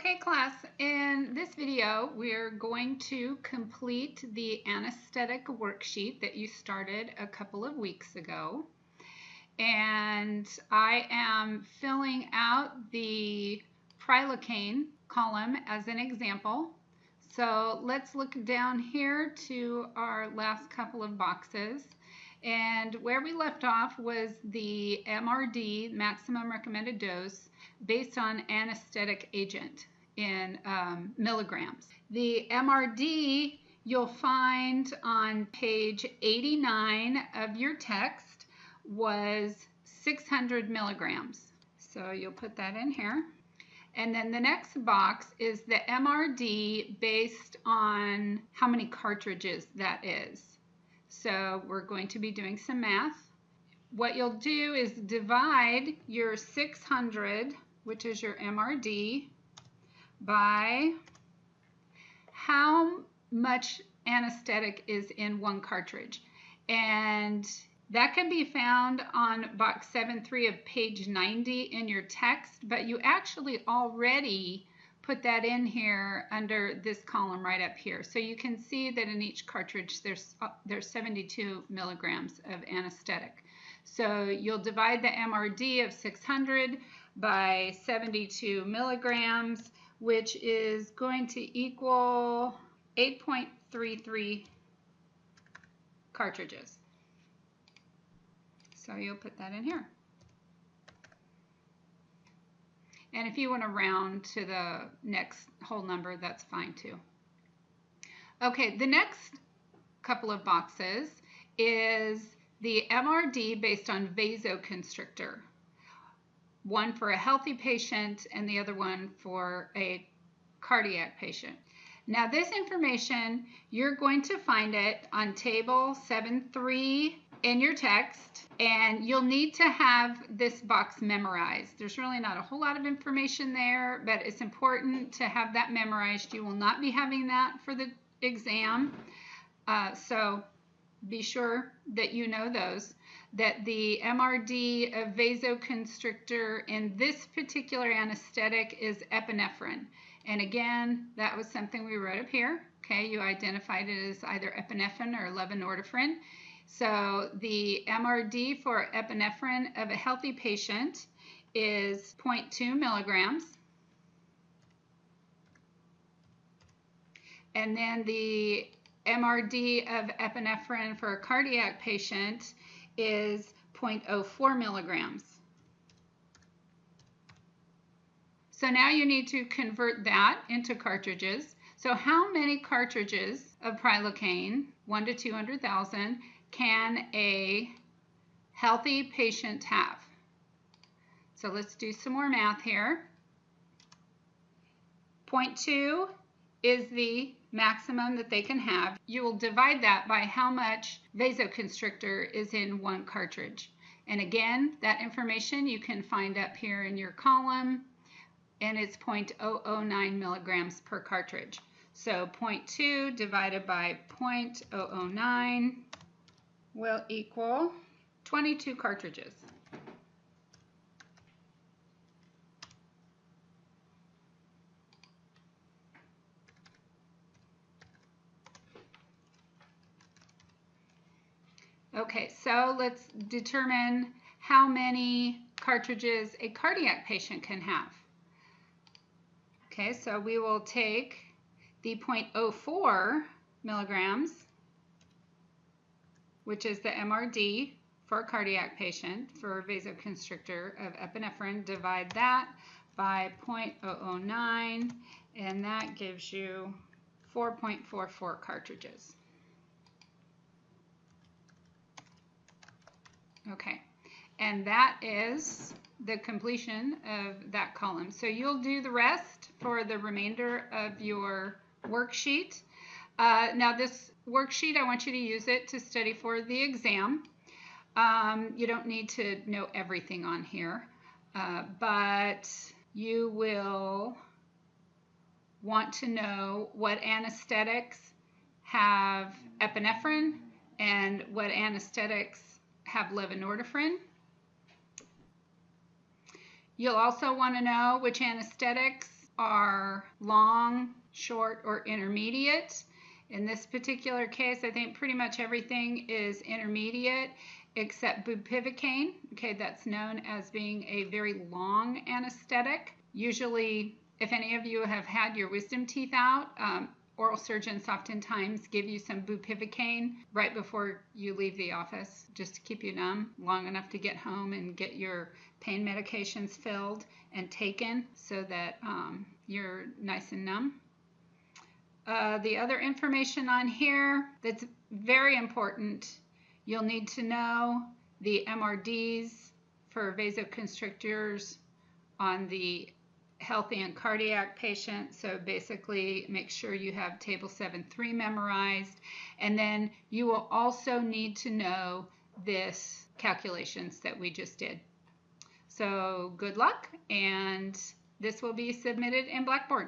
Okay, class, in this video, we're going to complete the anesthetic worksheet that you started a couple of weeks ago. And I am filling out the prilocaine column as an example. So let's look down here to our last couple of boxes. And where we left off was the MRD, maximum recommended dose, based on anesthetic agent in milligrams. The MRD you'll find on page 89 of your text was 600 milligrams. So you'll put that in here. And then the next box is the MRD based on how many cartridges that is. So we're going to be doing some math. What you'll do is divide your 600, which is your MRD, by how much anesthetic is in one cartridge. And that can be found on box 7.3 of page 90 in your text, but you actually already put that in here under this column right up here. So you can see that in each cartridge there's 72 milligrams of anesthetic. So you'll divide the MRD of 600 by 72 milligrams, which is going to equal 8.33 cartridges. So you'll put that in here. And if you want to round to the next whole number, that's fine too. Okay, the next couple of boxes is the MRD based on vasoconstrictor. One for a healthy patient and the other one for a cardiac patient. Now this information, you're going to find it on table 7.3 in your text, and you'll need to have this box memorized. There's really not a whole lot of information there, but it's important to have that memorized. You will not be having that for the exam, so be sure that you know those. That the MRD of vasoconstrictor in this particular anesthetic is epinephrine. And again, that was something we wrote up here. Okay, you identified it as either epinephrine or levonorephrine. So the MRD for epinephrine of a healthy patient is 0.2 milligrams. And then the MRD of epinephrine for a cardiac patient is 0.04 milligrams. So now you need to convert that into cartridges. So how many cartridges of prilocaine, 1 to 200,000, can a healthy patient have? So let's do some more math here. 0.2 is the maximum that they can have. You will divide that by how much vasoconstrictor is in one cartridge. And again, that information you can find up here in your column, and it's 0.009 milligrams per cartridge. So 0.2 divided by 0.009 will equal 22 cartridges. Okay, so let's determine how many cartridges a cardiac patient can have. Okay, so we will take the 0.04 milligrams, which is the MRD for a cardiac patient for vasoconstrictor of epinephrine, divide that by 0.009, and that gives you 4.44 cartridges. Okay, and that is the completion of that column. So you'll do the rest for the remainder of your worksheet. Now this worksheet, I want you to use it to study for the exam. You don't need to know everything on here, but you will want to know what anesthetics have epinephrine and what anesthetics have levonorephrine. You'll also want to know which anesthetics are long, short, or intermediate. In this particular case, I think pretty much everything is intermediate except bupivacaine. Okay, that's known as being a very long anesthetic. Usually, if any of you have had your wisdom teeth out, oral surgeons oftentimes give you some bupivacaine right before you leave the office, just to keep you numb long enough to get home and get your pain medications filled and taken so that you're nice and numb. The other information on here that's very important, you'll need to know the MRDs for vasoconstrictors on the healthy and cardiac patient. So basically make sure you have table 7.3 memorized, and then you will also need to know this calculations that we just did. So good luck, and this will be submitted in Blackboard.